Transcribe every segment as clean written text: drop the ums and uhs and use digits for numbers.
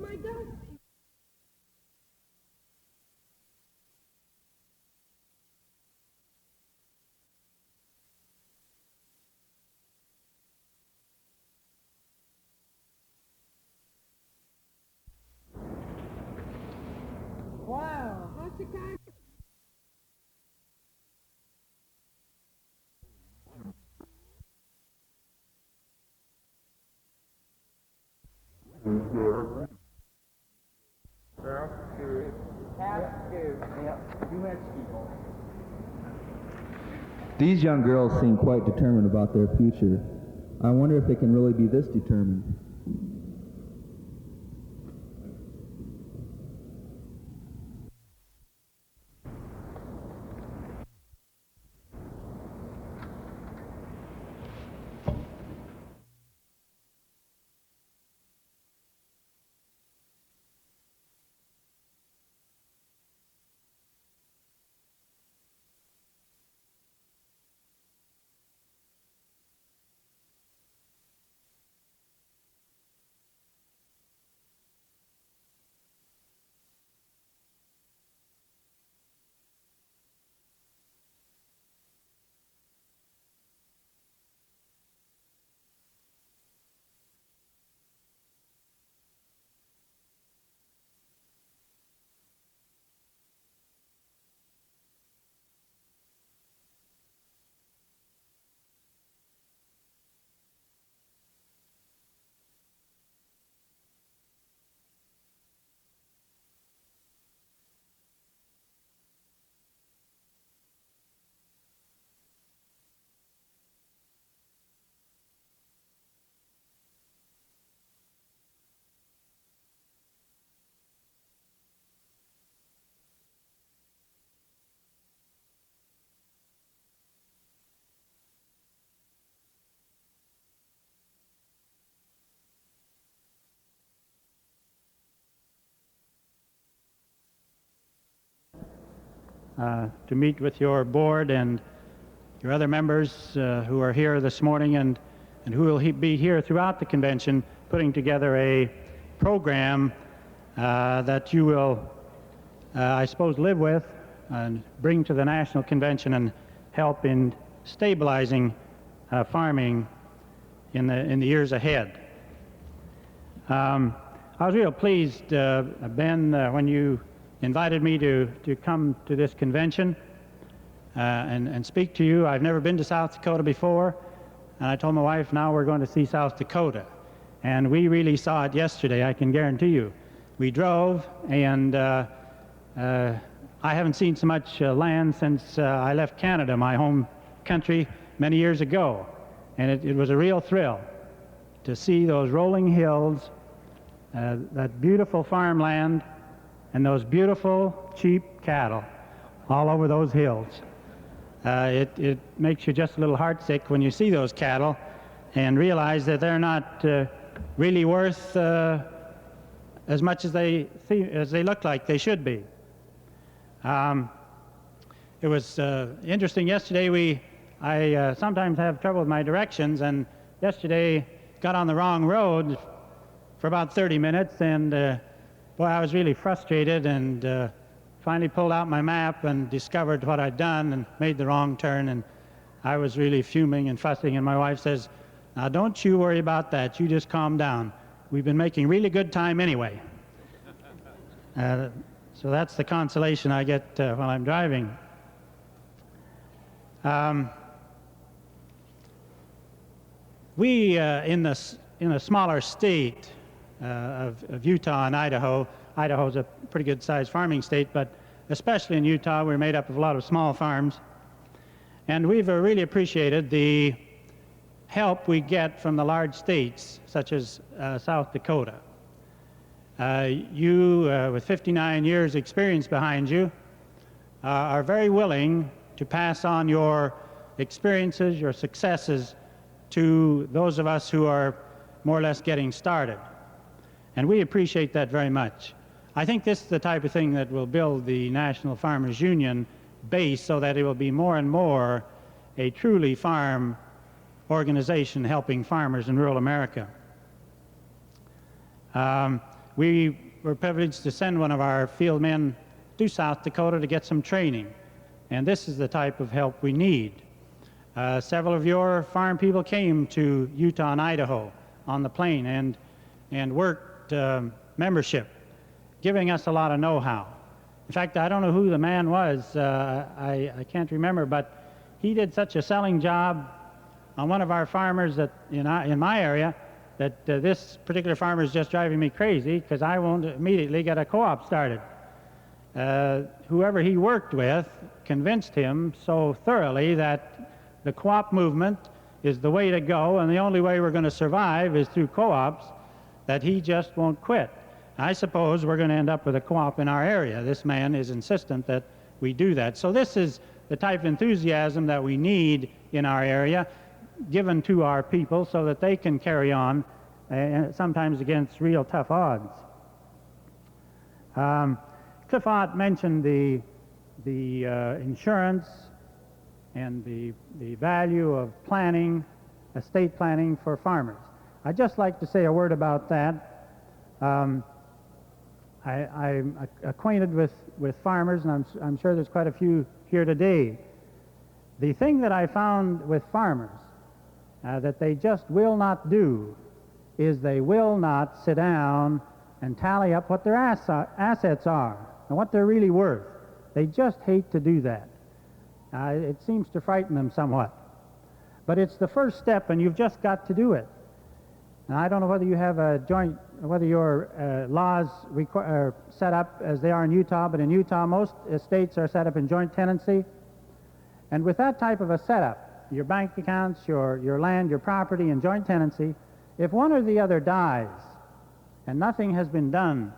my God. Wow. What's the kind? These young girls seem quite determined about their future. I wonder if they can really be this determined. To meet with your board and your other members who are here this morning and who will be here throughout the convention, putting together a program that you will, I suppose, live with and bring to the National Convention and help in stabilizing farming in the years ahead. I was real pleased, Ben, when you invited me to come to this convention and speak to you. I've never been to South Dakota before, and I told my wife, now we're going to see South Dakota. And we really saw it yesterday, I can guarantee you. We drove, and I haven't seen so much land since I left Canada, my home country, many years ago. And it was a real thrill to see those rolling hills, that beautiful farmland, and those beautiful, cheap cattle all over those hills. It makes you just a little heartsick when you see those cattle and realize that they're not really worth as much as they look like they should be. It was interesting yesterday. I sometimes have trouble with my directions, and yesterday got on the wrong road for about 30 minutes, and boy, I was really frustrated, and finally pulled out my map and discovered what I'd done and made the wrong turn, and I was really fuming and fussing, and my wife says, now don't you worry about that, you just calm down. We've been making really good time anyway. So that's the consolation I get while I'm driving. We, in a smaller state, of Utah and Idaho. Idaho's a pretty good sized farming state, but especially in Utah, we're made up of a lot of small farms. And we've really appreciated the help we get from the large states, such as South Dakota. You, with 59 years experience behind you, are very willing to pass on your experiences, your successes, to those of us who are more or less getting started. And we appreciate that very much. I think this is the type of thing that will build the National Farmers Union base so that it will be more and more a truly farm organization helping farmers in rural America. we were privileged to send one of our field men to South Dakota to get some training. And this is the type of help we need. Several of your farm people came to Utah and Idaho on the plain and worked membership, giving us a lot of know-how. In fact, I don't know who the man was, I can't remember, but he did such a selling job on one of our farmers that in my area that this particular farmer is just driving me crazy because I won't immediately get a co-op started. Whoever he worked with convinced him so thoroughly that the co-op movement is the way to go and the only way we're going to survive is through co-ops that he just won't quit. I suppose we're going to end up with a co-op in our area. This man is insistent that we do that. So this is the type of enthusiasm that we need in our area, given to our people so that they can carry on, sometimes against real tough odds. Cliff Ott mentioned the insurance and the value of planning, estate planning for farmers. I'd just like to say a word about that. I'm acquainted with farmers, and I'm sure there's quite a few here today. The thing that I found with farmers that they just will not do is they will not sit down and tally up what their assets are and what they're really worth. They just hate to do that. It seems to frighten them somewhat. But it's the first step, and you've just got to do it. And I don't know whether you have a joint, whether your laws are set up as they are in Utah, but in Utah most estates are set up in joint tenancy. And with that type of a setup, your bank accounts, your land, your property in joint tenancy, if one or the other dies and nothing has been done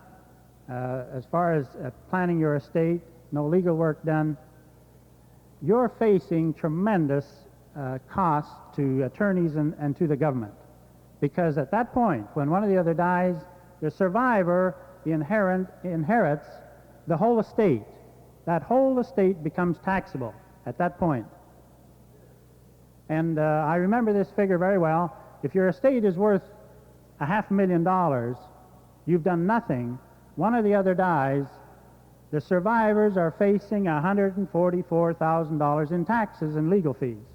as far as planning your estate, no legal work done, you're facing tremendous costs to attorneys and to the government. Because at that point, when one or the other dies, the survivor inherits the whole estate. That whole estate becomes taxable at that point. And I remember this figure very well. If your estate is worth $500,000, you've done nothing, one or the other dies, the survivors are facing $144,000 in taxes and legal fees.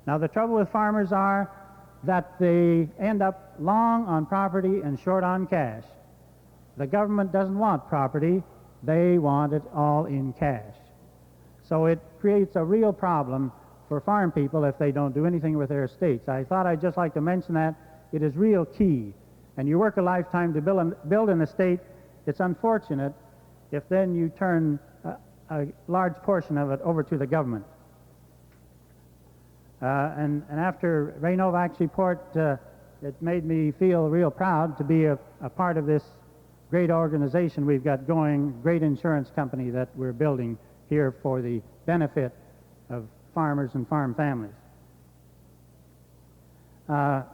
Now the trouble with farmers are that they end up long on property and short on cash. The government doesn't want property, they want it all in cash. So it creates a real problem for farm people if they don't do anything with their estates. I thought I'd just like to mention that. It is real key. And you work a lifetime to build an estate. It's unfortunate if then you turn a large portion of it over to the government. And after Ray Novak's report, it made me feel real proud to be a part of this great organization we've got going, great insurance company that we're building here for the benefit of farmers and farm families. The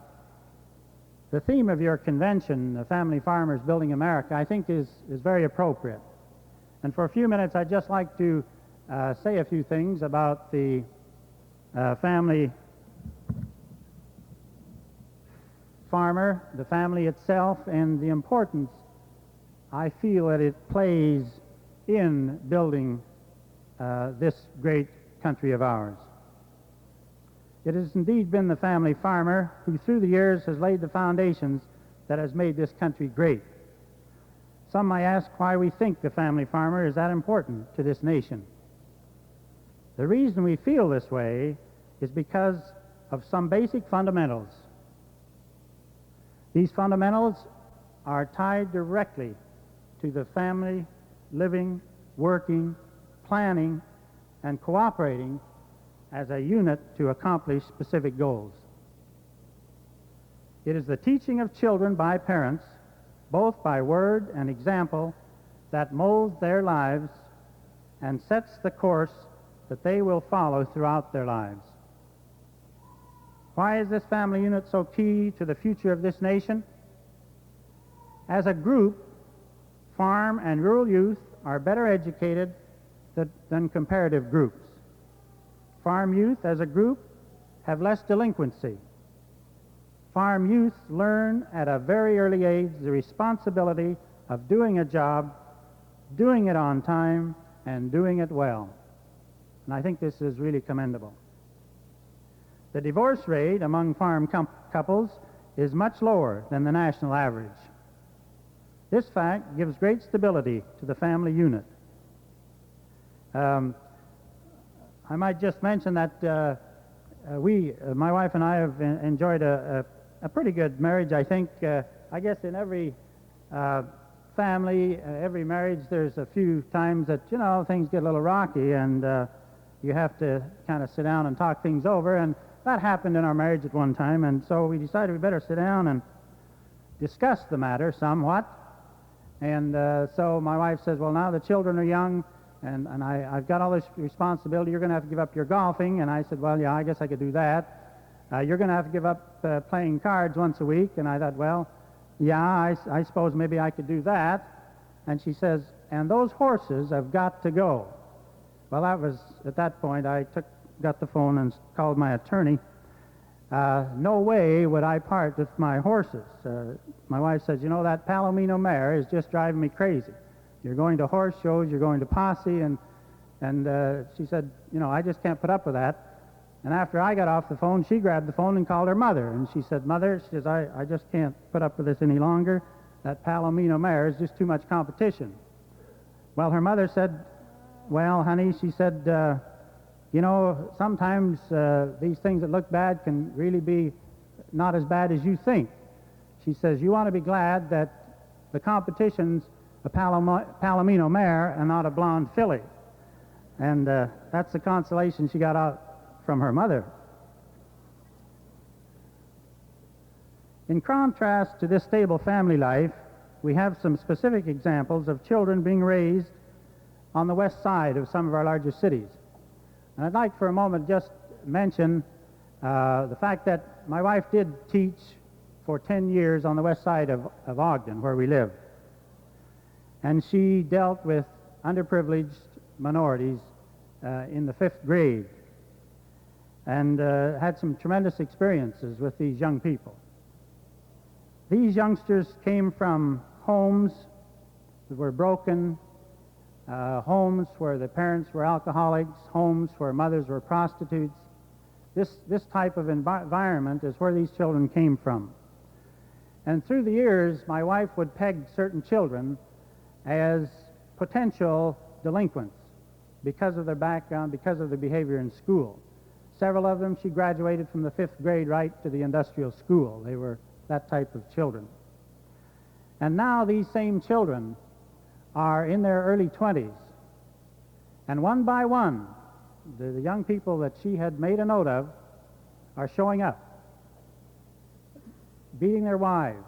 theme of your convention, the Family Farmers Building America, I think is very appropriate. And for a few minutes, I'd just like to say a few things about the family farmer, the family itself, and the importance I feel that it plays in building this great country of ours. It has indeed been the family farmer who through the years has laid the foundations that has made this country great. Some might ask why we think the family farmer is that important to this nation. The reason we feel this way is because of some basic fundamentals. These fundamentals are tied directly to the family living, working, planning, and cooperating as a unit to accomplish specific goals. It is the teaching of children by parents, both by word and example, that molds their lives and sets the course that they will follow throughout their lives. Why is this family unit so key to the future of this nation? As a group, farm and rural youth are better educated than comparative groups. Farm youth as a group have less delinquency. Farm youth learn at a very early age the responsibility of doing a job, doing it on time, and doing it well. And I think this is really commendable. The divorce rate among farm couples is much lower than the national average. This fact gives great stability to the family unit. I might just mention that my wife and I have enjoyed a pretty good marriage, I think. I guess in every family, every marriage, there's a few times that, you know, things get a little rocky and you have to kind of sit down and talk things over. And that happened in our marriage at one time, and so we decided we better sit down and discuss the matter somewhat. And so my wife says, well, now the children are young, and I've got all this responsibility. You're going to have to give up your golfing. And I said, well, yeah, I guess I could do that. You're going to have to give up playing cards once a week. And I thought, well, yeah, I suppose maybe I could do that. And she says, and those horses have got to go. Well, that was, at that point, I got the phone and called my attorney. No way would I part with my horses. My wife says, you know, that Palomino mare is just driving me crazy. You're going to horse shows, you're going to posse, and she said, you know, I just can't put up with that. And after I got off the phone, she grabbed the phone and called her mother. And she said, Mother, she says, I just can't put up with this any longer. That Palomino mare is just too much competition. Well, her mother said, well, honey, she said, you know, sometimes these things that look bad can really be not as bad as you think. She says, you want to be glad that the competition's a Palomino mare and not a blonde filly. And that's the consolation she got out from her mother. In contrast to this stable family life, we have some specific examples of children being raised on the west side of some of our larger cities. And I'd like for a moment just mention the fact that my wife did teach for 10 years on the west side of Ogden, where we live. And she dealt with underprivileged minorities in the 5th grade and had some tremendous experiences with these young people. These youngsters came from homes that were broken, homes where the parents were alcoholics, homes where mothers were prostitutes. This type of environment is where these children came from. And through the years, my wife would peg certain children as potential delinquents because of their background, because of their behavior in school. Several of them, she graduated from the 5th grade right to the industrial school. They were that type of children. And now these same children are in their early 20s. And one by one, the young people that she had made a note of are showing up, beating their wives,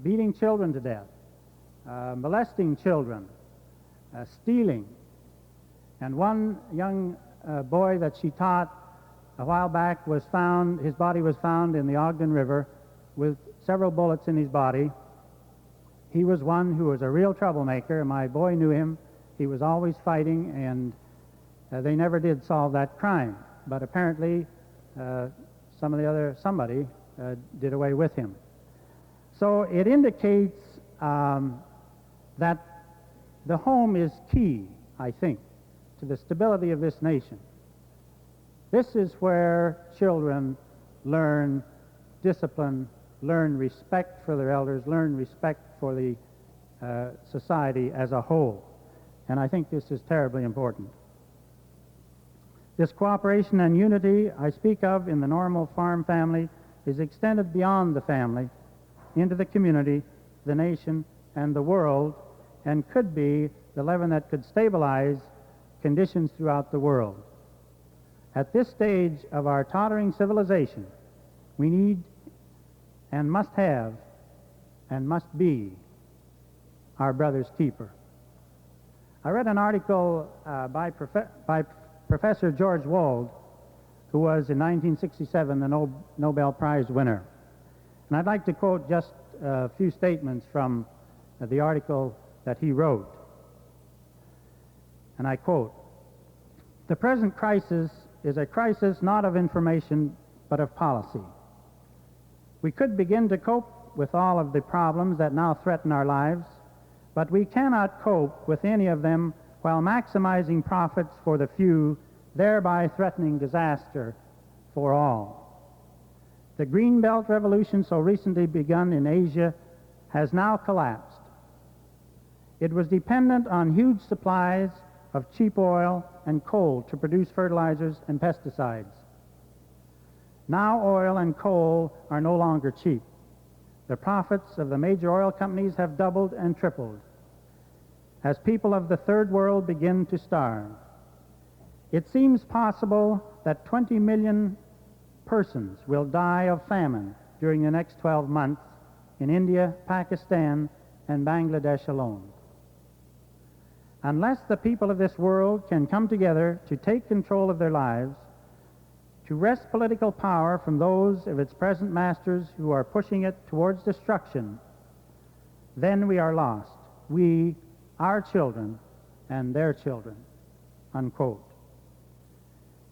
beating children to death, molesting children, stealing. And one young boy that she taught a while back was found, his body was found in the Ogden River with several bullets in his body. He was one who was a real troublemaker. My boy knew him. He was always fighting, and they never did solve that crime. But apparently, somebody did away with him. So it indicates that the home is key, I think, to the stability of this nation. This is where children learn discipline, learn respect for their elders, learn respect for the society as a whole. And I think this is terribly important. This cooperation and unity I speak of in the normal farm family is extended beyond the family into the community, the nation, and the world, and could be the leaven that could stabilize conditions throughout the world. At this stage of our tottering civilization, we need and must have and must be our brother's keeper. I read an article by Professor George Wald, who was in 1967 the Nobel Prize winner. And I'd like to quote just a few statements from the article that he wrote. And I quote, "The present crisis is a crisis not of information but of policy. We could begin to cope with all of the problems that now threaten our lives, but we cannot cope with any of them while maximizing profits for the few, thereby threatening disaster for all. The Green Belt revolution so recently begun in Asia has now collapsed. It was dependent on huge supplies of cheap oil and coal to produce fertilizers and pesticides. Now oil and coal are no longer cheap. The profits of the major oil companies have doubled and tripled as people of the third world begin to starve. It seems possible that 20 million persons will die of famine during the next 12 months in India, Pakistan, and Bangladesh alone. Unless the people of this world can come together to take control of their lives, to wrest political power from those of its present masters who are pushing it towards destruction, then we are lost, we, our children, and their children," unquote.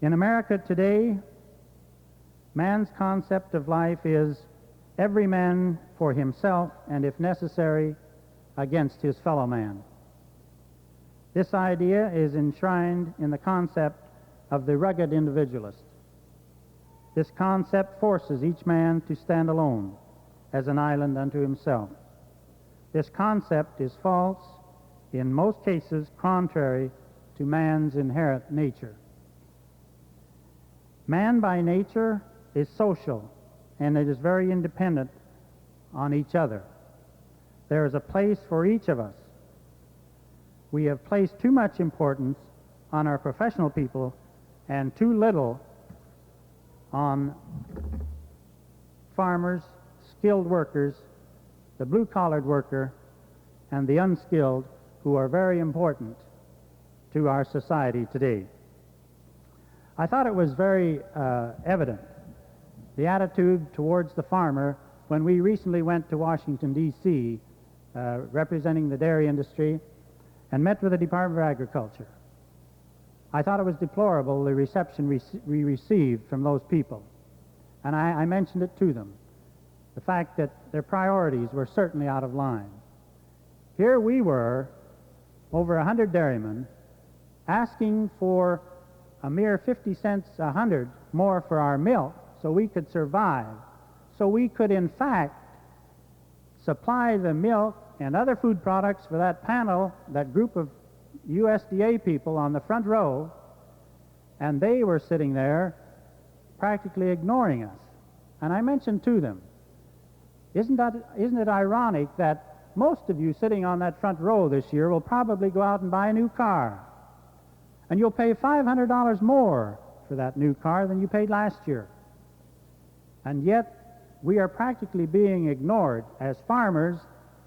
In America today, man's concept of life is every man for himself and, if necessary, against his fellow man. This idea is enshrined in the concept of the rugged individualist. This concept forces each man to stand alone as an island unto himself. This concept is false, in most cases contrary to man's inherent nature. Man by nature is social, and it is very independent on each other. There is a place for each of us. We have placed too much importance on our professional people and too little on farmers, skilled workers, the blue-collared worker, and the unskilled, who are very important to our society today. I thought it was very evident, the attitude towards the farmer, when we recently went to Washington, D.C., representing the dairy industry, and met with the Department of Agriculture. I thought it was deplorable, the reception we received from those people. And I mentioned it to them, the fact that their priorities were certainly out of line. Here we were, over 100 dairymen, asking for a mere 50 cents a hundred more for our milk so we could survive, so we could in fact supply the milk and other food products for that panel, that group of USDA people on the front row, and they were sitting there practically ignoring us. And I mentioned to them, isn't it ironic that most of you sitting on that front row this year will probably go out and buy a new car, and you'll pay $500 more for that new car than you paid last year. And yet we are practically being ignored as farmers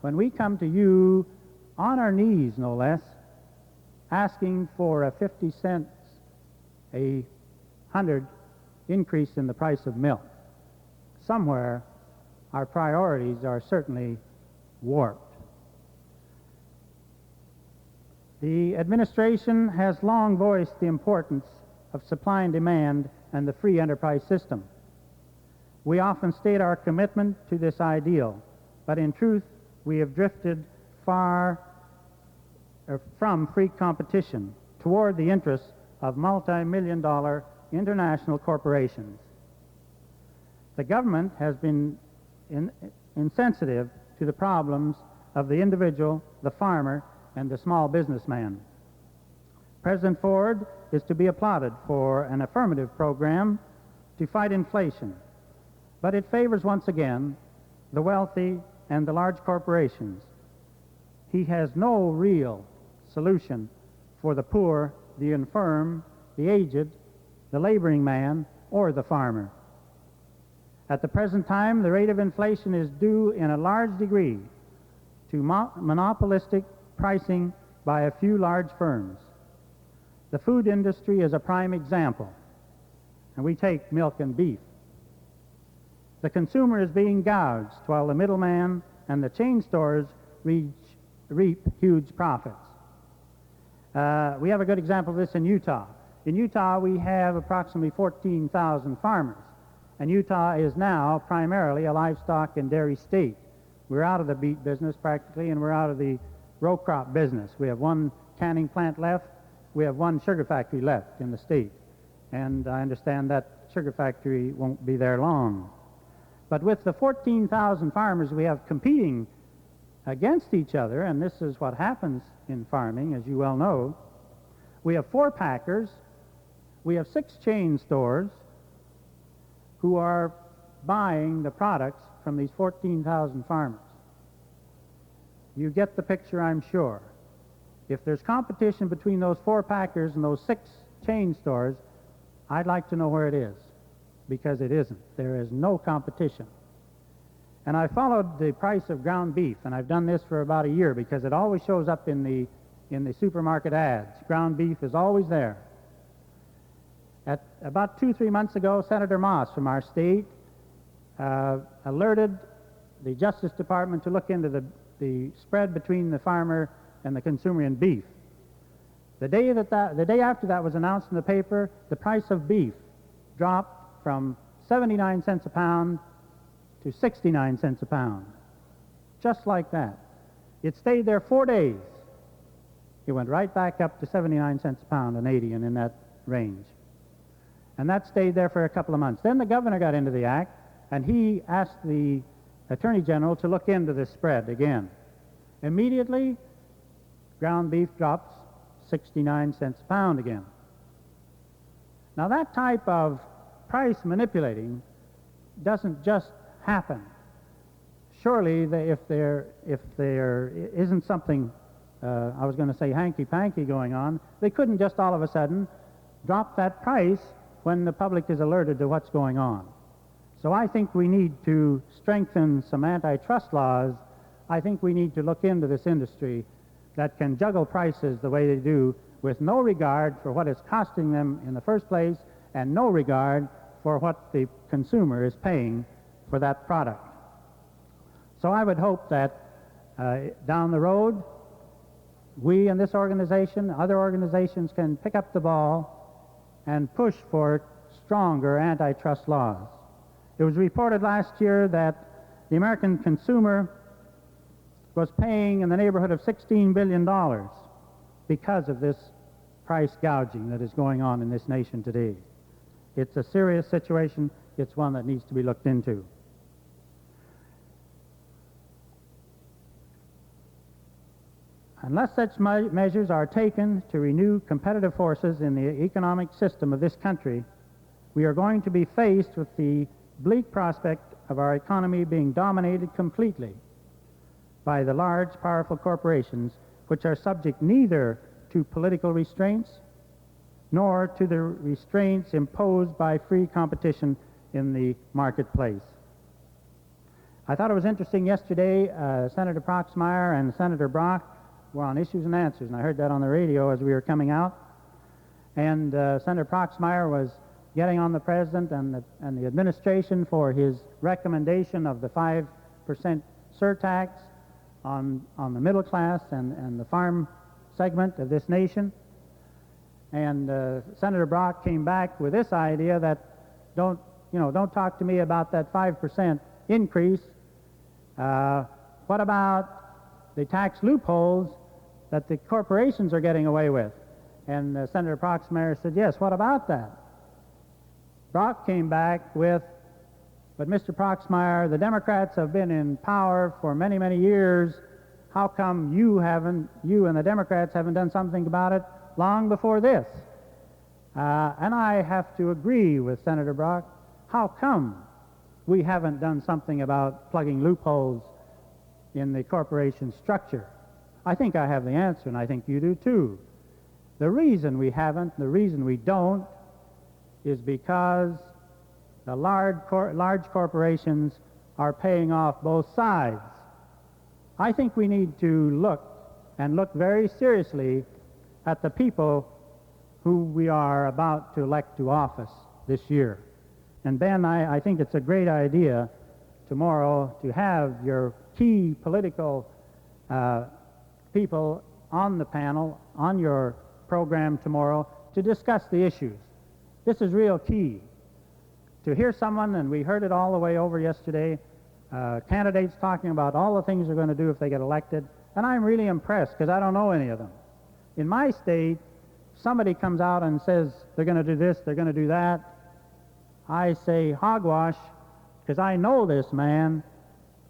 when we come to you on our knees, no less, asking for a 50 cents a hundred increase in the price of milk. Somewhere our priorities are certainly warped. The administration has long voiced the importance of supply and demand and the free enterprise system. We often state our commitment to this ideal, but in truth, we have drifted far from free competition toward the interests of multi-million-dollar international corporations. The government has been insensitive to the problems of the individual, the farmer, and the small businessman. President Ford is to be applauded for an affirmative program to fight inflation, but it favors once again the wealthy and the large corporations. He has no real solution for the poor, the infirm, the aged, the laboring man, or the farmer. At the present time, the rate of inflation is due in a large degree to monopolistic pricing by a few large firms. The food industry is a prime example, and we take milk and beef. The consumer is being gouged while the middleman and the chain stores reap huge profits. We have a good example of this in Utah. In Utah, we have approximately 14,000 farmers, and Utah is now primarily a livestock and dairy state. We're out of the beet business practically, and we're out of the row crop business. We have one canning plant left. We have one sugar factory left in the state. And I understand that sugar factory won't be there long. But with the 14,000 farmers we have competing against each other, and this is what happens in farming, as you well know, we have 4 packers, we have 6 chain stores who are buying the products from these 14,000 farmers. You get the picture, I'm sure. If there's competition between those 4 packers and those 6 chain stores, I'd like to know where it is, because it isn't. There is no competition. And I followed the price of ground beef, and I've done this for about a year because it always shows up in the supermarket ads. Ground beef is always there. At about 2-3 months ago, Senator Moss from our state alerted the Justice Department to look into the spread between the farmer and the consumer in beef. The day after that was announced in the paper, the price of beef dropped from 79 cents a pound to 69 cents a pound. Just like that. It stayed there 4 days. It went right back up to 79 cents a pound and 80 and in that range. And that stayed there for a couple of months. Then the governor got into the act, and he asked the Attorney General to look into this spread again. Immediately, ground beef drops 69 cents a pound again. Now that type of price manipulating doesn't just happen. Surely if there isn't something, I was going to say hanky-panky going on, they couldn't just all of a sudden drop that price when the public is alerted to what's going on. So I think we need to strengthen some antitrust laws. I think we need to look into this industry that can juggle prices the way they do with no regard for what it's costing them in the first place and no regard for what the consumer is paying for that product. So I would hope that down the road, we in this organization, other organizations can pick up the ball and push for stronger antitrust laws. It was reported last year that the American consumer was paying in the neighborhood of $16 billion because of this price gouging that is going on in this nation today. It's a serious situation. It's one that needs to be looked into. Unless such measures are taken to renew competitive forces in the economic system of this country, we are going to be faced with the bleak prospect of our economy being dominated completely by the large, powerful corporations, which are subject neither to political restraints nor to the restraints imposed by free competition in the marketplace. I thought it was interesting yesterday, Senator Proxmire and Senator Brock were on Issues and Answers, and I heard that on the radio as we were coming out. And Senator Proxmire was getting on the President and the administration for his recommendation of the 5% surtax on the middle class and the farm segment of this nation. And Senator Brock came back with this idea that don't talk to me about that 5% increase. What about the tax loopholes that the corporations are getting away with? And Senator Proxmire said, yes, what about that? Brock came back with, but Mr. Proxmire, the Democrats have been in power for many, many years. How come you and the Democrats haven't done something about it long before this? And I have to agree with Senator Brock. How come we haven't done something about plugging loopholes in the corporation structure? I think I have the answer, and I think you do too. The reason we haven't, the reason we don't, is because the large corporations are paying off both sides. I think we need to look very seriously at the people who we are about to elect to office this year. And Ben, I think it's a great idea tomorrow to have your key political people on the panel, on your program tomorrow, to discuss the issues. This is real key to hear someone, and we heard it all the way over yesterday, candidates talking about all the things they're going to do if they get elected, and I'm really impressed because I don't know any of them. In my state, somebody comes out and says they're going to do this, they're going to do that. I say hogwash because I know this man.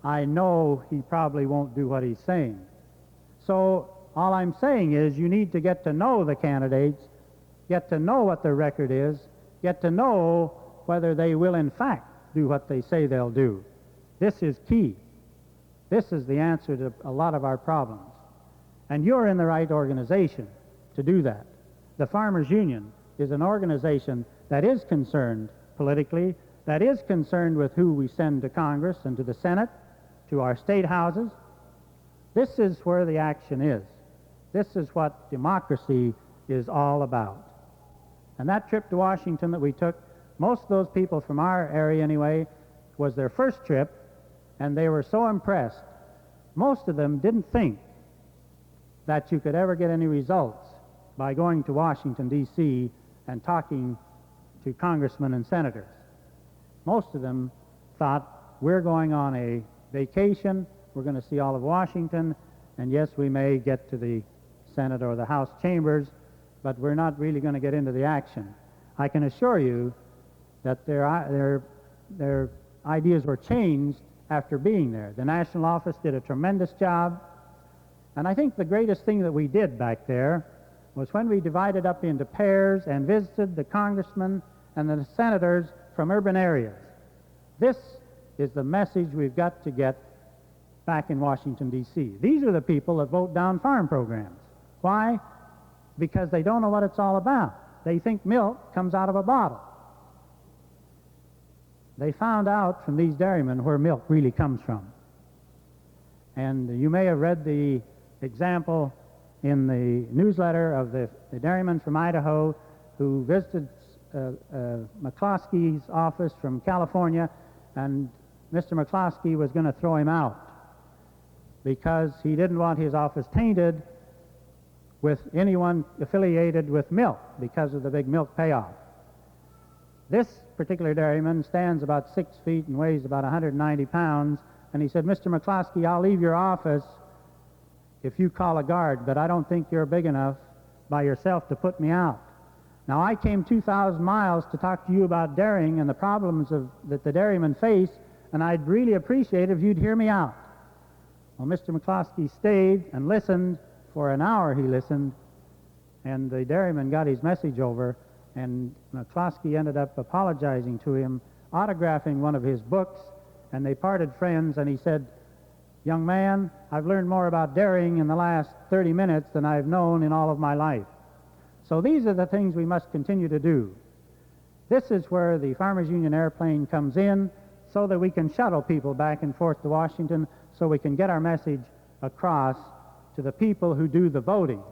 I know he probably won't do what he's saying. So all I'm saying is you need to get to know the candidates, get to know what their record is, get to know whether they will in fact do what they say they'll do. This is key. This is the answer to a lot of our problems. And you're in the right organization to do that. The Farmers Union is an organization that is concerned politically, that is concerned with who we send to Congress and to the Senate, to our state houses. This is where the action is. This is what democracy is all about. And that trip to Washington that we took, most of those people from our area anyway, was their first trip, and they were so impressed. Most of them didn't think that you could ever get any results by going to Washington, D.C. and talking to congressmen and senators. Most of them thought, we're going on a vacation, we're going to see all of Washington, and yes, we may get to the Senate or the House chambers, but we're not really going to get into the action. I can assure you that their ideas were changed after being there. The national office did a tremendous job, and I think the greatest thing that we did back there was when we divided up into pairs and visited the congressmen and the senators from urban areas. This is the message we've got to get back in Washington, D.C. These are the people that vote down farm programs. Why? Because they don't know what it's all about. They think milk comes out of a bottle. They found out from these dairymen where milk really comes from. And you may have read the example in the newsletter of the dairyman from Idaho who visited McCloskey's office from California, and Mr. McCloskey was going to throw him out because he didn't want his office tainted with anyone affiliated with milk because of the big milk payoff. This particular dairyman stands about 6 feet and weighs about 190 pounds, and he said, Mr. McCloskey, I'll leave your office if you call a guard, but I don't think you're big enough by yourself to put me out. Now, I came 2,000 miles to talk to you about dairying and the problems that the dairymen face, and I'd really appreciate it if you'd hear me out. Well, Mr. McCloskey stayed and listened. For an hour he listened, and the dairyman got his message over, and McCloskey ended up apologizing to him, autographing one of his books, and they parted friends, and he said, young man, I've learned more about dairying in the last 30 minutes than I've known in all of my life. So these are the things we must continue to do. This is where the Farmers Union airplane comes in so that we can shuttle people back and forth to Washington so we can get our message across to the people who do the voting.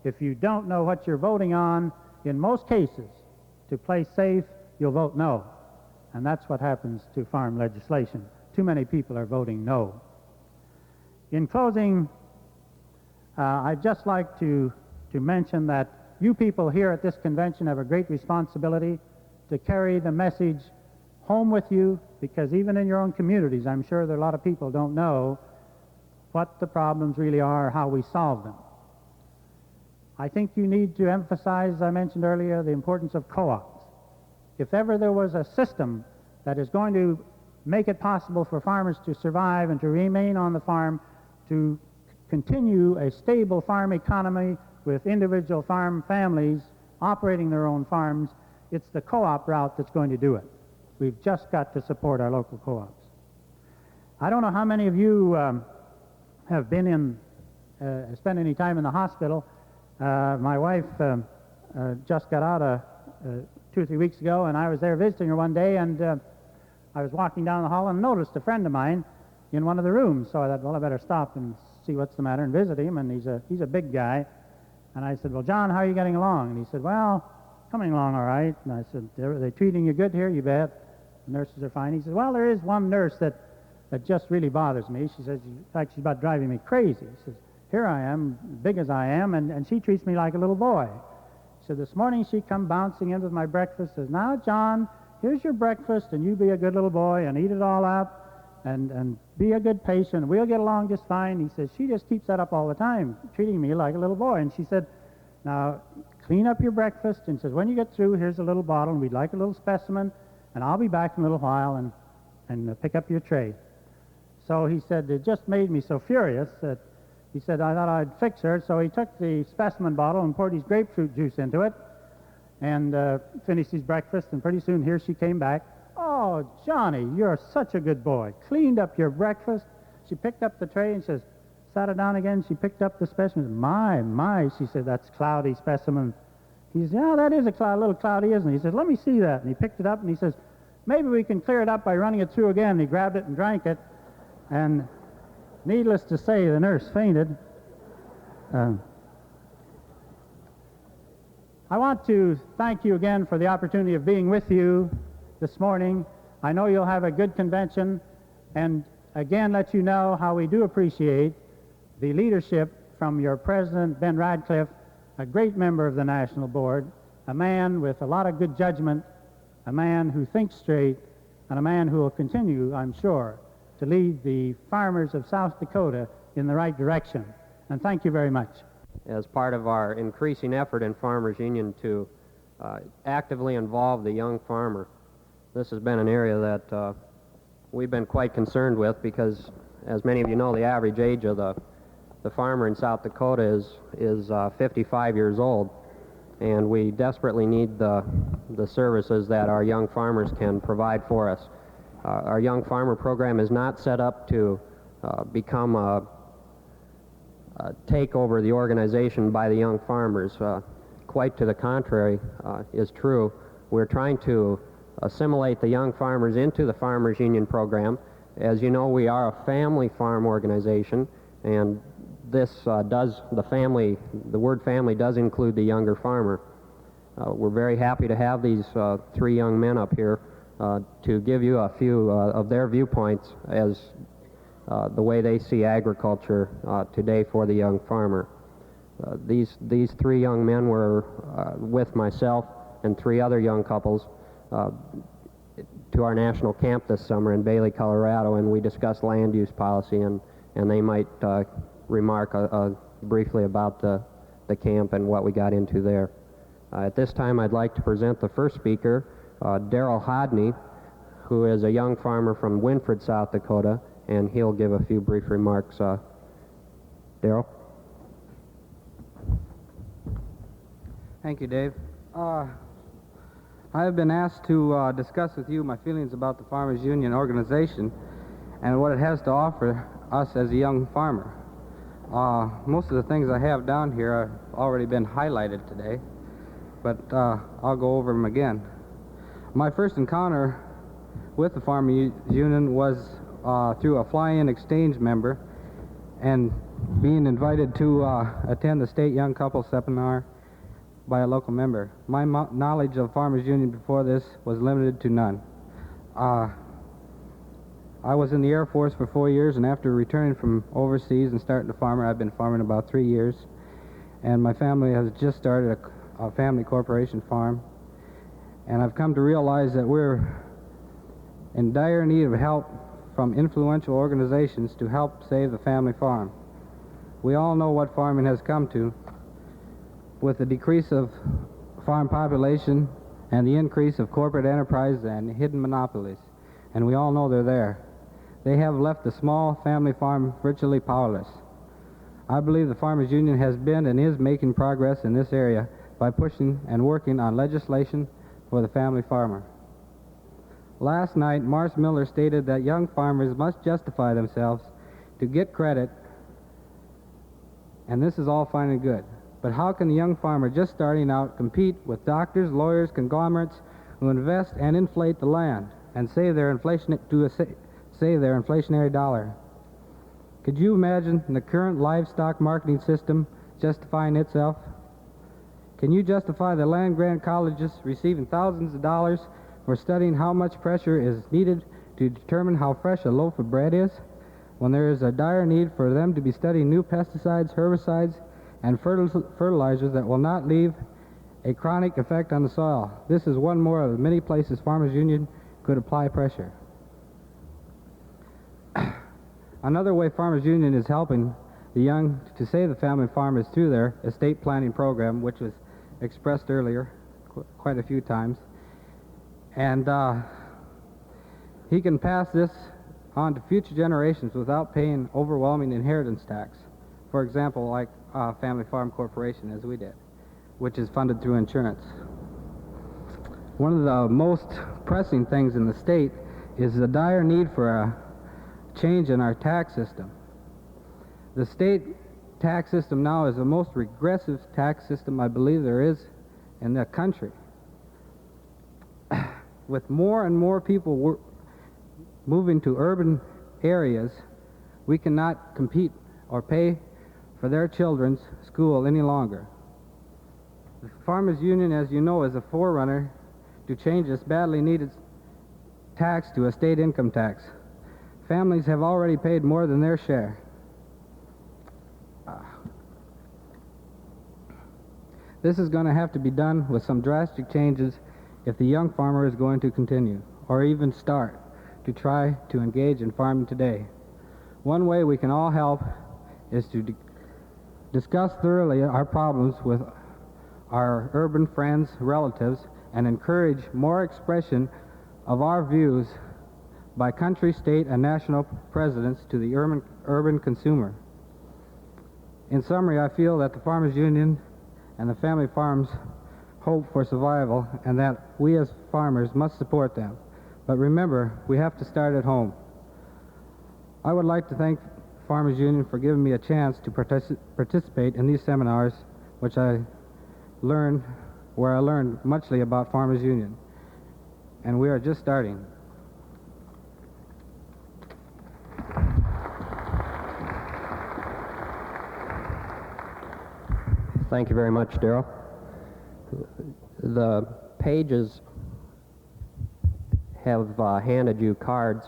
If you don't know what you're voting on, in most cases, to play safe, you'll vote no. And that's what happens to farm legislation. Too many people are voting no. In closing, I'd just like to mention that you people here at this convention have a great responsibility to carry the message home with you, because even in your own communities, I'm sure there are a lot of people who don't know what the problems really are, how we solve them. I think you need to emphasize, as I mentioned earlier, the importance of co-ops. If ever there was a system that is going to make it possible for farmers to survive and to remain on the farm, to continue a stable farm economy with individual farm families operating their own farms, it's the co-op route that's going to do it. We've just got to support our local co-ops. I don't know how many of you have been spent any time in the hospital. My wife just got out 2 or 3 weeks ago, and I was there visiting her one day, and I was walking down the hall and noticed a friend of mine in one of the rooms. So I thought, well, I better stop and see what's the matter and visit him, and he's a big guy. And I said, well, John, how are you getting along? And he said, well, coming along all right. And I said, are they treating you good here? You bet. The nurses are fine. He said, well, there is one nurse that just really bothers me. She says, in fact, she's about driving me crazy. He says, here I am, big as I am, and she treats me like a little boy. So this morning she come bouncing in with my breakfast, says, now, John, here's your breakfast, and you be a good little boy and eat it all up and be a good patient. We'll get along just fine. He says, she just keeps that up all the time, treating me like a little boy. And she said, now, clean up your breakfast. And says, when you get through, here's a little bottle, and we'd like a little specimen, and I'll be back in a little while and pick up your tray. So he said, it just made me so furious that he said, I thought I'd fix her. So he took the specimen bottle and poured his grapefruit juice into it and finished his breakfast, and pretty soon here she came back. Oh, Johnny, you're such a good boy. Cleaned up your breakfast. She picked up the tray and says, sat it down again. She picked up the specimen. My, she said, that's cloudy specimen. He said, yeah, that is a little cloudy, isn't it? He said, let me see that. And he picked it up and he says, maybe we can clear it up by running it through again. And he grabbed it and drank it. And needless to say, the nurse fainted. I want to thank you again for the opportunity of being with you this morning. I know you'll have a good convention, and again let you know how we do appreciate the leadership from your president, Ben Radcliffe, a great member of the National Board, a man with a lot of good judgment, a man who thinks straight, and a man who will continue, I'm sure, to lead the farmers of South Dakota in the right direction. And thank you very much. As part of our increasing effort in Farmers Union to actively involve the young farmer, this has been an area that we've been quite concerned with because, as many of you know, the average age of the farmer in South Dakota is 55 years old, and we desperately need the services that our young farmers can provide for us. Our Young Farmer program is not set up to become take over the organization by the young farmers. Quite to the contrary is true. We're trying to assimilate the young farmers into the Farmers Union program. As you know, we are a family farm organization, and this the word family does include the younger farmer. We're very happy to have these three young men up here to give you a few of their viewpoints as the way they see agriculture today for the young farmer. These three young men were with myself and three other young couples to our national camp this summer in Bailey, Colorado, and we discussed land use policy, and they might remark briefly about the camp and what we got into there. At this time, I'd like to present the first speaker, Darrel Hodne, who is a young farmer from Winfred, South Dakota, and he'll give a few brief remarks. Darrel? Thank you, Dave. I have been asked to discuss with you my feelings about the Farmers Union organization and what it has to offer us as a young farmer. Most of the things I have down here have already been highlighted today, but I'll go over them again. My first encounter with the Farmers Union was through a fly-in exchange member and being invited to attend the state young couple seminar by a local member. My knowledge of Farmers Union before this was limited to none. I was in the Air Force for 4 years, and after returning from overseas and starting to farm, I've been farming about 3 years, and my family has just started a family corporation farm, and I've come to realize that we're in dire need of help from influential organizations to help save the family farm. We all know what farming has come to with the decrease of farm population and the increase of corporate enterprise and hidden monopolies, and we all know they're there. They have left the small family farm virtually powerless. I believe the Farmers Union has been and is making progress in this area by pushing and working on legislation for the family farmer. Last night, Mars Miller stated that young farmers must justify themselves to get credit, and this is all fine and good. But how can the young farmer just starting out compete with doctors, lawyers, conglomerates who invest and inflate the land and save their inflationary dollar? Could you imagine the current livestock marketing system justifying itself? Can you justify the land-grant colleges receiving thousands of dollars for studying how much pressure is needed to determine how fresh a loaf of bread is, when there is a dire need for them to be studying new pesticides, herbicides, and fertilizers that will not leave a chronic effect on the soil. This is one more of the many places Farmers Union could apply pressure. Another way Farmers Union is helping the young to save the family farm is through their estate planning program, which was expressed earlier quite a few times. And he can pass this on to future generations without paying overwhelming inheritance tax. For example, like Family Farm Corporation, as we did, which is funded through insurance. One of the most pressing things in the state is the dire need for a change in our tax system. The state tax system now is the most regressive tax system I believe there is in the country. With more and more people moving to urban areas, we cannot compete or pay for their children's school any longer. The Farmers Union, as you know, is a forerunner to change this badly needed tax to a state income tax. Families have already paid more than their share. This is going to have to be done with some drastic changes if the young farmer is going to continue, or even start, to try to engage in farming today. One way we can all help is to discuss thoroughly our problems with our urban friends, relatives, and encourage more expression of our views by country, state, and national presidents to the urban consumer. In summary, I feel that the Farmers Union and the family farms hope for survival, and that we as farmers must support them. But remember, we have to start at home. I would like to thank Farmers Union for giving me a chance to participate in these seminars, where I learned muchly about Farmers Union. And we are just starting. Thank you very much, Darrell. The pages have handed you cards.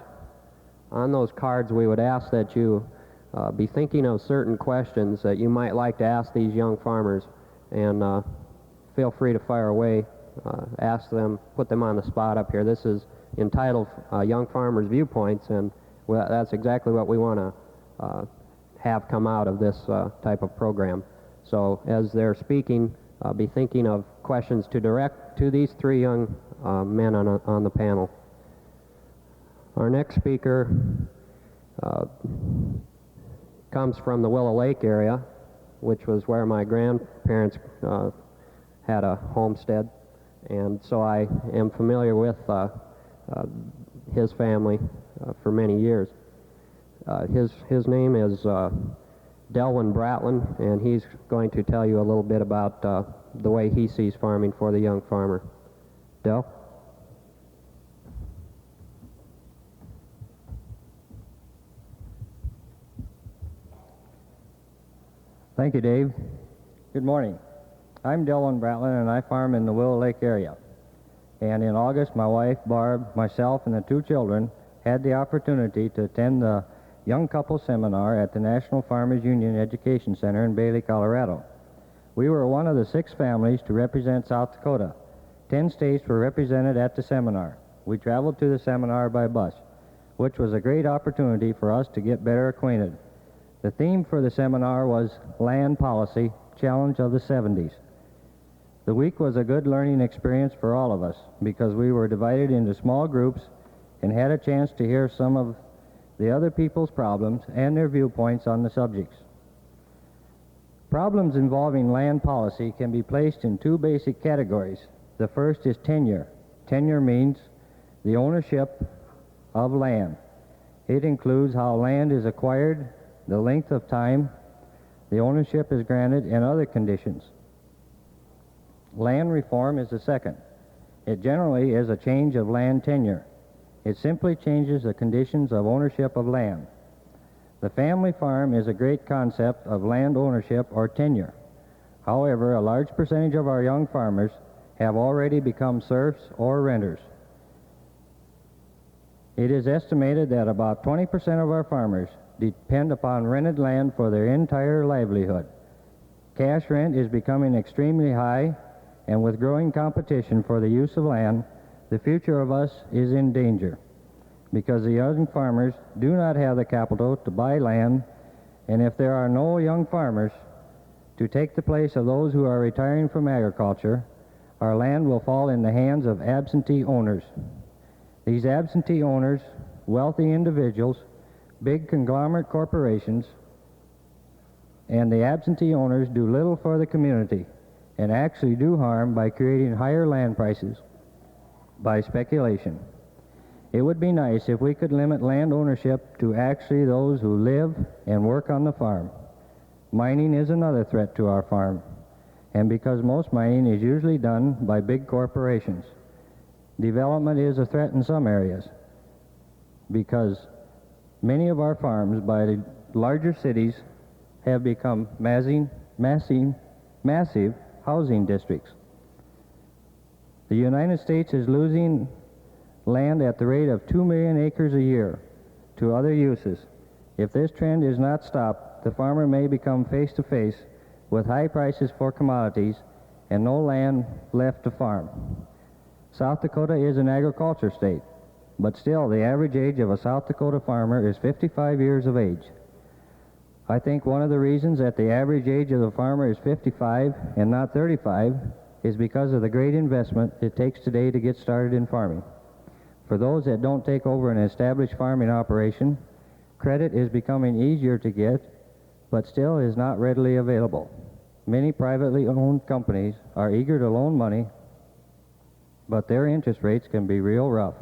On those cards, we would ask that you be thinking of certain questions that you might like to ask these young farmers, and feel free to fire away, ask them, put them on the spot up here. This is entitled Young Farmers Viewpoints, and that's exactly what we want to have come out of this type of program. So as they're speaking, be thinking of questions to direct to these three young men on the panel. Our next speaker comes from the Willow Lake area, which was where my grandparents had a homestead, and so I am familiar with his family for many years. His name is Delwyn Bratland, and he's going to tell you a little bit about the way he sees farming for the young farmer. Del? Thank you, Dave. Good morning. I'm Delwin Bratland, and I farm in the Willow Lake area. And in August, my wife, Barb, myself, and the two children had the opportunity to attend the Young Couple Seminar at the National Farmers Union Education Center in Bailey, Colorado. We were one of the 6 families to represent South Dakota. 10 states were represented at the seminar. We traveled to the seminar by bus, which was a great opportunity for us to get better acquainted. The theme for the seminar was Land Policy, Challenge of the 70s. The week was a good learning experience for all of us because we were divided into small groups and had a chance to hear some of the other people's problems and their viewpoints on the subjects. Problems involving land policy can be placed in 2 basic categories. The first is tenure. Tenure means the ownership of land. It includes how land is acquired, the length of time the ownership is granted, and other conditions. Land reform is the second. It generally is a change of land tenure. It simply changes the conditions of ownership of land. The family farm is a great concept of land ownership or tenure. However, a large percentage of our young farmers have already become serfs or renters. It is estimated that about 20% of our farmers depend upon rented land for their entire livelihood. Cash rent is becoming extremely high, and with growing competition for the use of land, the future of us is in danger, because the young farmers do not have the capital to buy land, and if there are no young farmers to take the place of those who are retiring from agriculture, our land will fall in the hands of absentee owners. These absentee owners, wealthy individuals, big conglomerate corporations, and the absentee owners do little for the community and actually do harm by creating higher land prices by speculation. It would be nice if we could limit land ownership to actually those who live and work on the farm. Mining is another threat to our farm, and because most mining is usually done by big corporations. Development is a threat in some areas, because many of our farms by the larger cities have become massive housing districts. The United States is losing land at the rate of 2 million acres a year to other uses. If this trend is not stopped, the farmer may become face to face with high prices for commodities and no land left to farm. South Dakota is an agriculture state, but still the average age of a South Dakota farmer is 55 years of age. I think one of the reasons that the average age of the farmer is 55 and not 35 is because of the great investment it takes today to get started in farming. For those that don't take over an established farming operation, credit is becoming easier to get, but still is not readily available. Many privately owned companies are eager to loan money, but their interest rates can be real rough.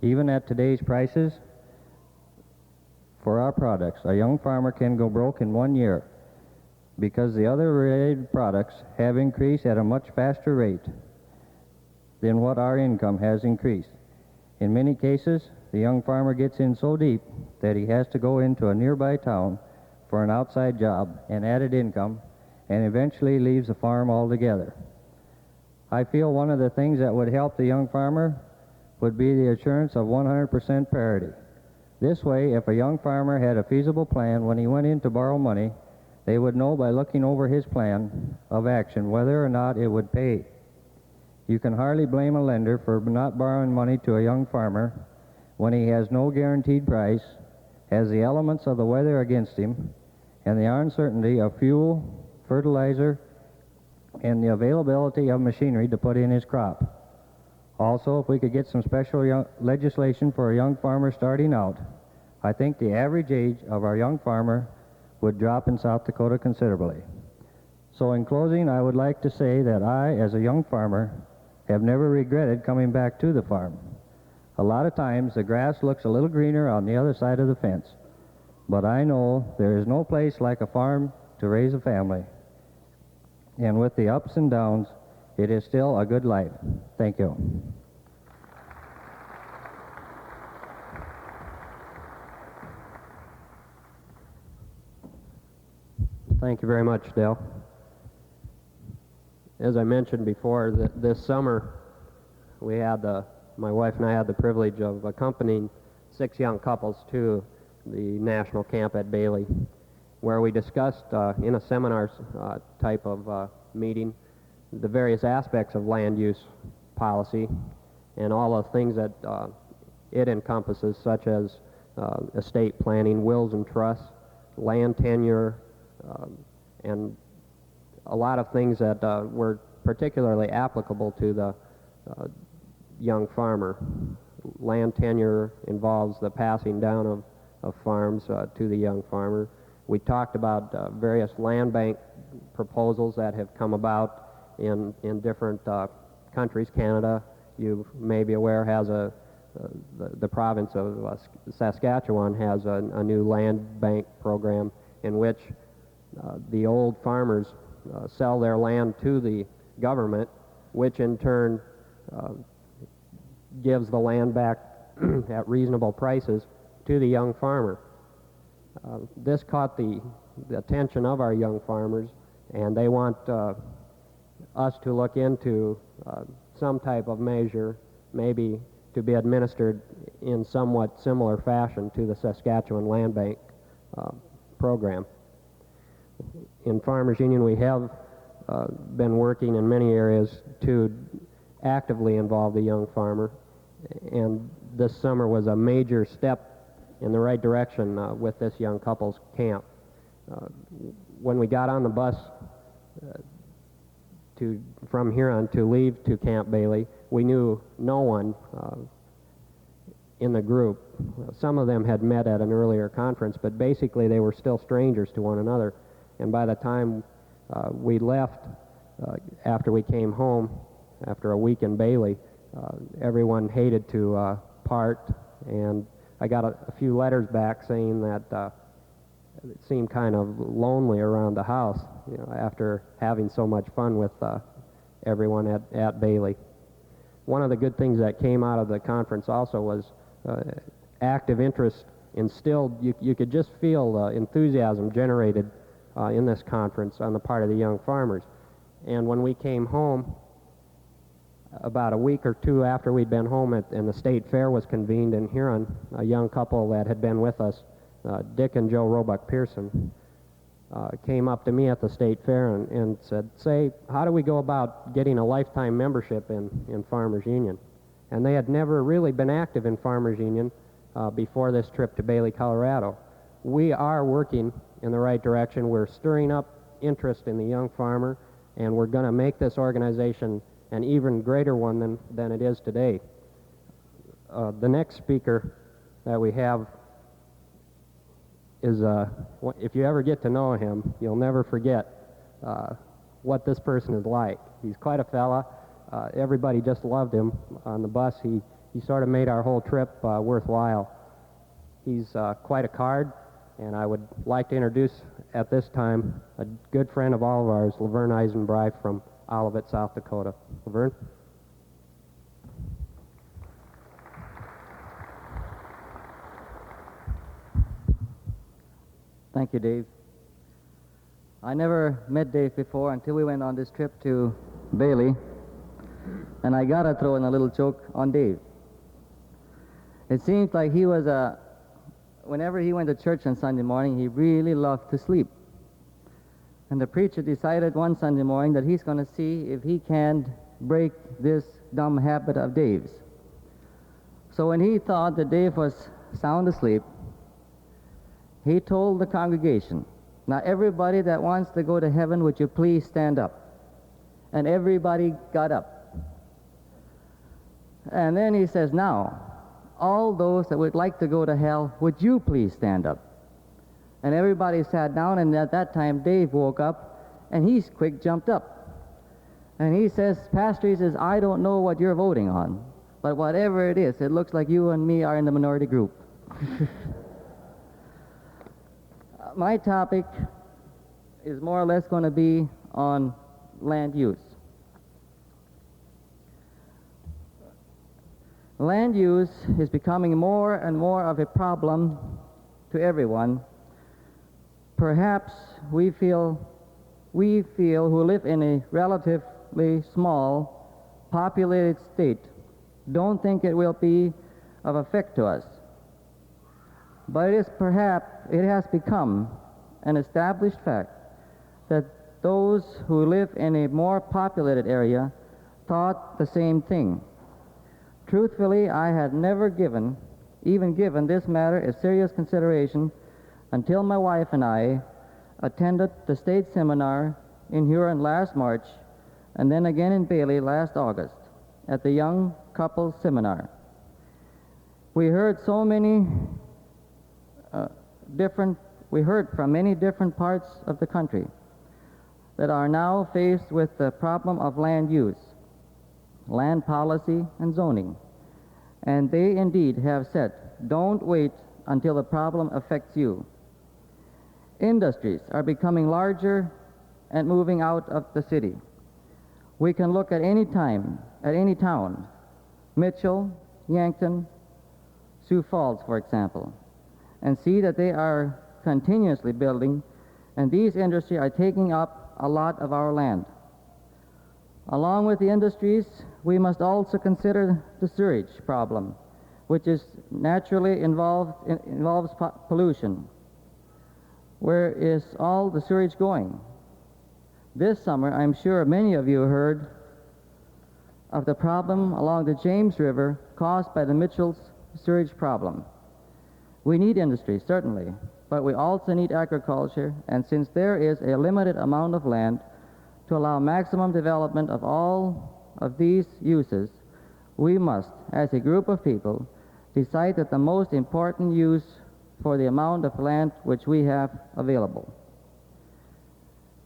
Even at today's prices for our products, a young farmer can go broke in 1 year because the other related products have increased at a much faster rate than what our income has increased. In many cases, the young farmer gets in so deep that he has to go into a nearby town for an outside job and added income, and eventually leaves the farm altogether. I feel one of the things that would help the young farmer would be the assurance of 100% parity. This way, if a young farmer had a feasible plan when he went in to borrow money, they would know by looking over his plan of action whether or not it would pay. You can hardly blame a lender for not borrowing money to a young farmer when he has no guaranteed price, has the elements of the weather against him, and the uncertainty of fuel, fertilizer, and the availability of machinery to put in his crop. Also, if we could get some special legislation for a young farmer starting out, I think the average age of our young farmer would drop in South Dakota considerably. So in closing, I would like to say that I, as a young farmer, have never regretted coming back to the farm. A lot of times the grass looks a little greener on the other side of the fence, but I know there is no place like a farm to raise a family. And with the ups and downs, it is still a good life. Thank you. Thank you very much, Dale. As I mentioned before, this summer we had my wife and I had the privilege of accompanying 6 young couples to the national camp at Bailey, where we discussed in a seminar type of meeting the various aspects of land use policy and all the things that it encompasses, such as estate planning, wills and trusts, land tenure, and a lot of things that were particularly applicable to the young farmer. Land tenure involves the passing down of farms to the young farmer. We talked about various land bank proposals that have come about in different countries. Canada, you may be aware, has the province of Saskatchewan has a new land bank program in which the old farmers sell their land to the government, which in turn gives the land back at reasonable prices to the young farmer. This caught the attention of our young farmers, and they want us to look into some type of measure, maybe to be administered in somewhat similar fashion to the Saskatchewan Land Bank program. In Farmers Union, we have been working in many areas to actively involve the young farmer, and this summer was a major step in the right direction with this young couple's camp. When we got on the bus from Huron to leave to Camp Bailey, we knew no one in the group. Some of them had met at an earlier conference, but basically they were still strangers to one another. And by the time we left, after we came home, after a week in Bailey, everyone hated to part, and I got a few letters back saying that it seemed kind of lonely around the house, you know, after having so much fun with everyone at Bailey. One of the good things that came out of the conference also was active interest instilled. You could just feel enthusiasm generated in this conference on the part of the young farmers. And when we came home, about a week or two after we'd been home and the state fair was convened in Huron, a young couple that had been with us, Dick and Joe Roebuck Pearson, came up to me at the state fair and said, "Say, how do we go about getting a lifetime membership in Farmers Union?" And they had never really been active in Farmers Union before this trip to Bailey, Colorado. We are working in the right direction. We're stirring up interest in the young farmer, and we're going to make this organization an even greater one than it is today. The next speaker that we have is, if you ever get to know him, you'll never forget what this person is like. He's quite a fella. Everybody just loved him on the bus. He sort of made our whole trip worthwhile. He's quite a card, and I would like to introduce at this time a good friend of all of ours, LaVern Aisenbrey from Olivet, South Dakota. LaVern? Thank you, Dave. I never met Dave before until we went on this trip to Bailey, and I gotta throw in a little joke on Dave. It seems like he was whenever he went to church on Sunday morning, he really loved to sleep. And the preacher decided one Sunday morning that he's going to see if he can break this dumb habit of Dave's. So when he thought that Dave was sound asleep, he told the congregation, "Now everybody that wants to go to heaven, would you please stand up?" And everybody got up. And then he says, "Now, all those that would like to go to hell, would you please stand up?" And everybody sat down, and at that time Dave woke up, and he's quick jumped up. And he says, "Pastor," he says, "I don't know what you're voting on, but whatever it is, it looks like you and me are in the minority group." My topic is more or less going to be on land use. Land use is becoming more and more of a problem to everyone. Perhaps we feel who live in a relatively small, populated state don't think it will be of effect to us. But it has become an established fact that those who live in a more populated area thought the same thing. Truthfully, I had never even given this matter a serious consideration until my wife and I attended the state seminar in Huron last March, and then again in Bailey last August at the Young Couples Seminar. We heard from many different parts of the country that are now faced with the problem of land use, land policy, and zoning. And they indeed have said, "Don't wait until the problem affects you." Industries are becoming larger and moving out of the city. We can look at any town, Mitchell, Yankton, Sioux Falls, for example, and see that they are continuously building, and these industries are taking up a lot of our land. Along with the industries, we must also consider the sewage problem, which is naturally involves pollution. Where is all the sewage going? This summer, I'm sure many of you heard of the problem along the James River caused by the Mitchell's sewage problem. We need industry, certainly, but we also need agriculture, and since there is a limited amount of land to allow maximum development of all of these uses, we must, as a group of people, decide that the most important use for the amount of land which we have available.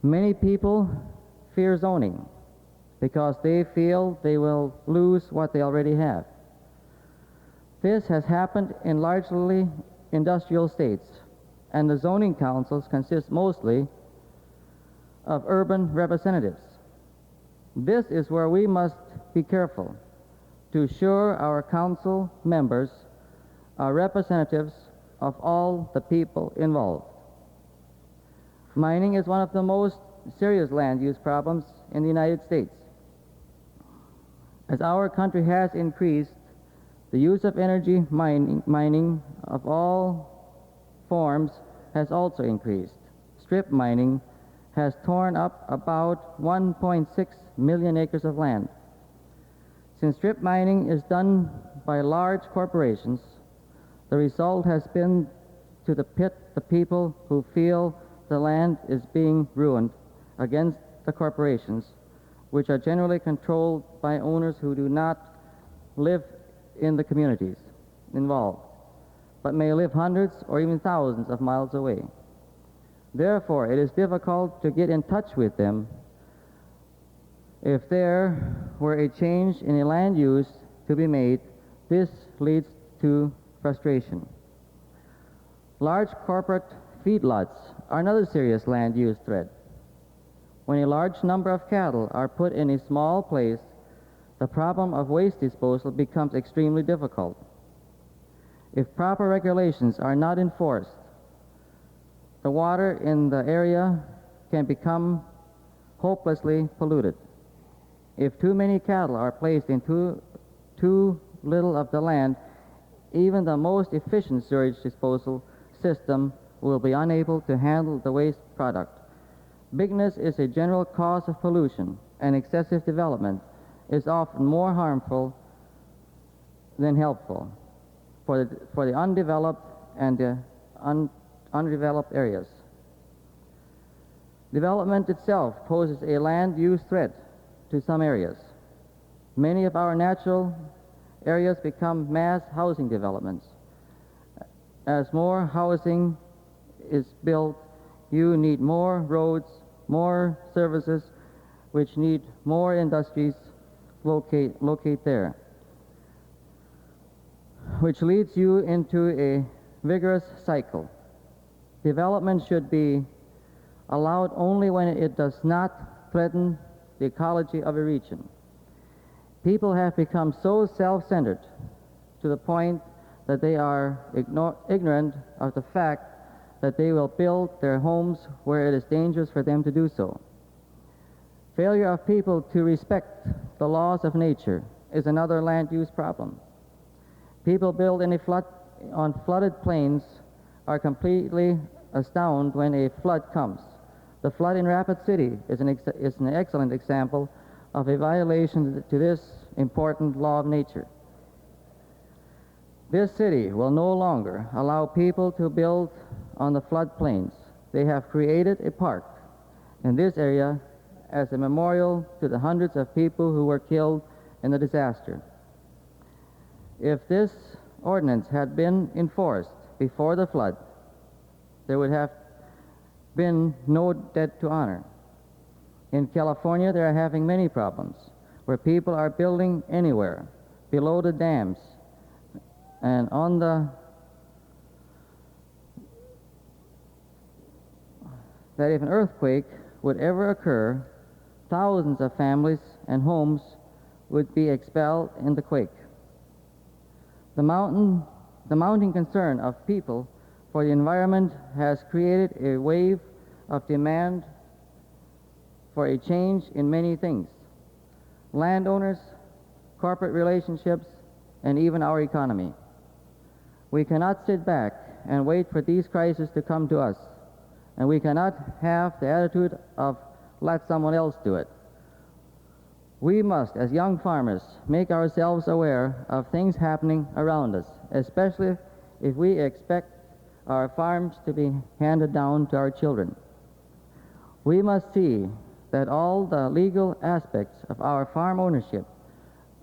Many people fear zoning because they feel they will lose what they already have. This has happened in largely industrial states, and the zoning councils consist mostly of urban representatives. This is where we must be careful to assure our council members are representatives of all the people involved. Mining is one of the most serious land use problems in the United States. As our country has increased, the use of energy mining of all forms has also increased. Strip mining has torn up about 1.6 million acres of land. Since strip mining is done by large corporations, the result has been to pit the people who feel the land is being ruined against the corporations, which are generally controlled by owners who do not live in the communities involved, but may live hundreds or even thousands of miles away. Therefore, it is difficult to get in touch with them if there were a change in a land use to be made. This leads to frustration. Large corporate feedlots are another serious land use threat. When a large number of cattle are put in a small place, the problem of waste disposal becomes extremely difficult. If proper regulations are not enforced, the water in the area can become hopelessly polluted. If too many cattle are placed in too little of the land, even the most efficient sewage disposal system will be unable to handle the waste product. Bigness is a general cause of pollution, and excessive development is often more harmful than helpful for the undeveloped and the undeveloped areas. Development itself poses a land use threat to some areas. Many of our natural areas become mass housing developments. As more housing is built, you need more roads, more services, which need more industries locate there, which leads you into a vigorous cycle. Development should be allowed only when it does not threaten the ecology of a region. People have become so self-centered to the point that they are ignorant of the fact that they will build their homes where it is dangerous for them to do so. Failure of people to respect the laws of nature is another land use problem. People build on flooded plains are completely astounded when a flood comes. The flood in Rapid City is an excellent example of a violation to this important law of nature. This city will no longer allow people to build on the floodplains. They have created a park in this area as a memorial to the hundreds of people who were killed in the disaster. If this ordinance had been enforced before the flood, there would have been no debt to honor. In California, they are having many problems where people are building anywhere, below the dams, and that if an earthquake would ever occur, thousands of families and homes would be expelled in the quake. The mounting concern of people for the environment has created a wave of demand for a change in many things: landowners, corporate relationships, and even our economy. We cannot sit back and wait for these crises to come to us, and we cannot have the attitude of let someone else do it. We must, as young farmers, make ourselves aware of things happening around us, especially if we expect our farms to be handed down to our children. We must see that all the legal aspects of our farm ownership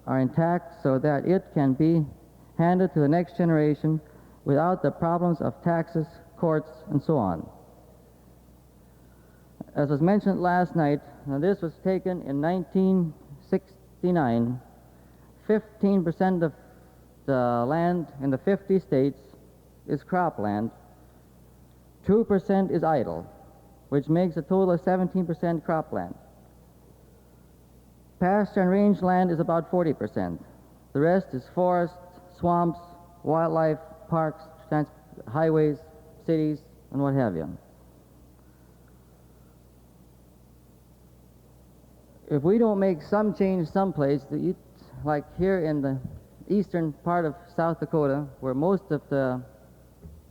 are intact so that it can be handed to the next generation without the problems of taxes, courts, and so on. As was mentioned last night, now this was taken in 1969. 15% of the land in the 50 states is cropland. 2% is idle, which makes a total of 17% cropland. Pasture and range land is about 40%. The rest is forest, swamps, wildlife, parks, highways, cities, and what have you. If we don't make some change someplace, like here in the eastern part of South Dakota, where most of the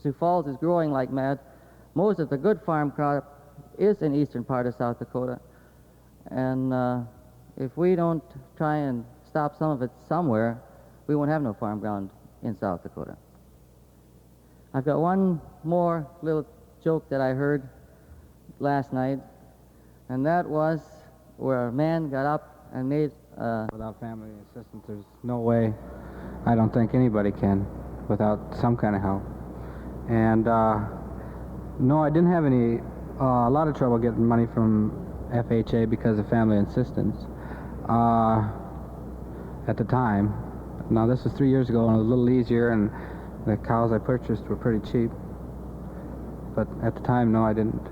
Sioux Falls is growing like mad, most of the good farm crop is in eastern part of South Dakota. And if we don't try and stop some of it somewhere, we won't have no farm ground in South Dakota. I've got one more little joke that I heard last night, and that was where a man got up and made Without family assistance, there's no way, I don't think anybody can, without some kind of help. And no, I didn't have a lot of trouble getting money from FHA because of family assistance at the time. Now this was 3 years ago, and it was a little easier, and the cows I purchased were pretty cheap. But at the time, no, I didn't.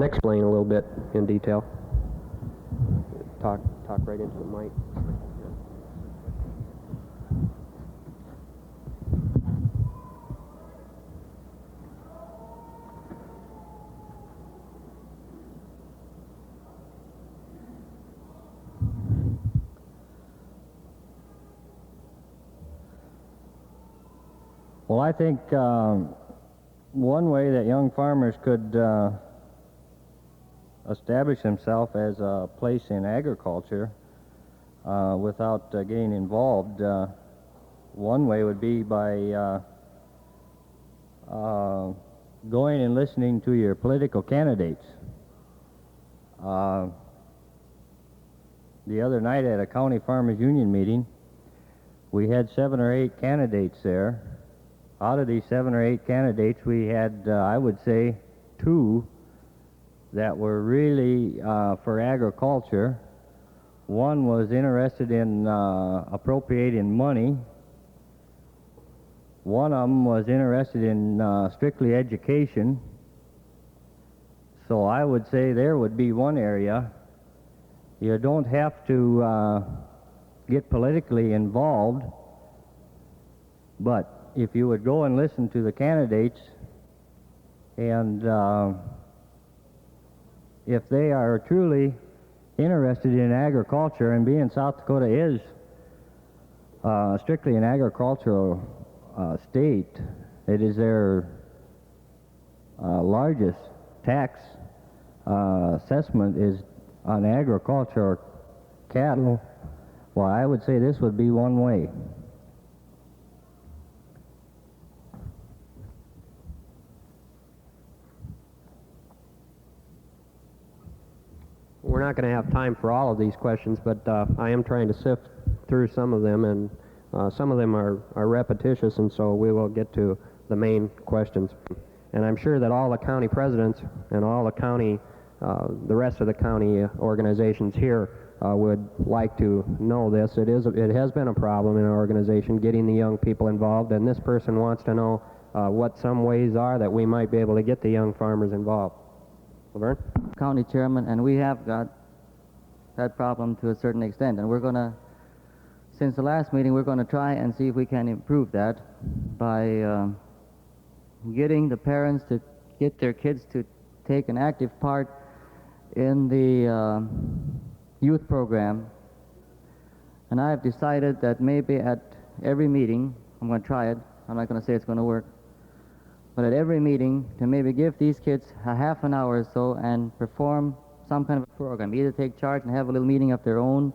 Explain a little bit in detail. Talk right into the mic. Well, I think one way that young farmers could establish themselves as a place in agriculture without getting involved, one way would be by going and listening to your political candidates. The other night at a county farmers union meeting, we had 7 or 8 candidates there. Out of these 7 or 8 candidates, we had, I would say, 2 that were really for agriculture. One was interested in appropriating money. One of them was interested in strictly education. So I would say there would be one area. You don't have to get politically involved, but if you would go and listen to the candidates, and if they are truly interested in agriculture, and being South Dakota is strictly an agricultural state, it is their largest tax assessment is on agriculture or cattle. Well, I would say this would be one way. We're not going to have time for all of these questions, but I am trying to sift through some of them, and some of them are repetitious, and so we will get to the main questions. And I'm sure that all the county presidents and all the county, the rest of the county organizations here would like to know this. It has been a problem in our organization getting the young people involved, and this person wants to know what some ways are that we might be able to get the young farmers involved. LaVern? County chairman, and we have got that problem to a certain extent, and we're going to, since the last meeting, we're going to try and see if we can improve that by getting the parents to get their kids to take an active part in the youth program. And I've decided that maybe at every meeting I'm going to try it. I'm not going to say it's going to work. But at every meeting, to maybe give these kids a half an hour or so and perform some kind of a program. Either take charge and have a little meeting of their own,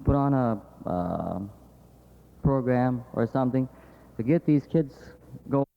put on a program or something to get these kids going.